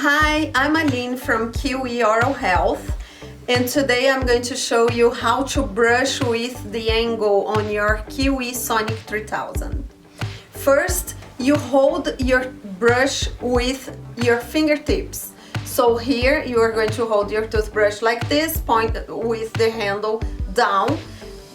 Hi, I'm Aline from Kiwi Oral Health, and today I'm going to show you how to brush with the angle on your Kiwi Sonic 3000. First, you hold your brush with your fingertips. So here you are going to hold your toothbrush like this, point with the handle down.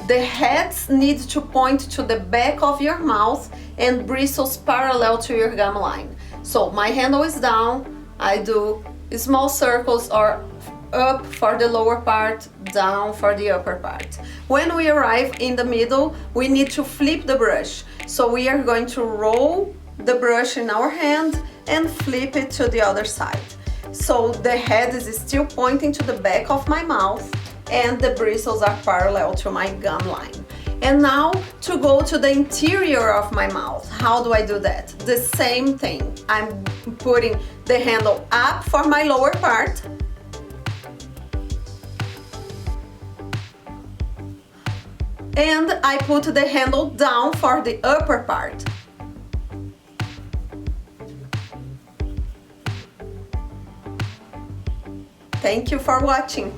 The heads need to point to the back of your mouth and bristles parallel to your gum line. So my handle is down, I do small circles or up for the lower part, down for the upper part. When we arrive in the middle, we need to flip the brush. So we are going to roll the brush in our hand and flip it to the other side. So the head is still pointing to the back of my mouth and the bristles are parallel to my gum line. And now to go to the interior of my mouth. How do I do that? The same thing. I'm putting the handle up for my lower part. And I put the handle down for the upper part. Thank you for watching.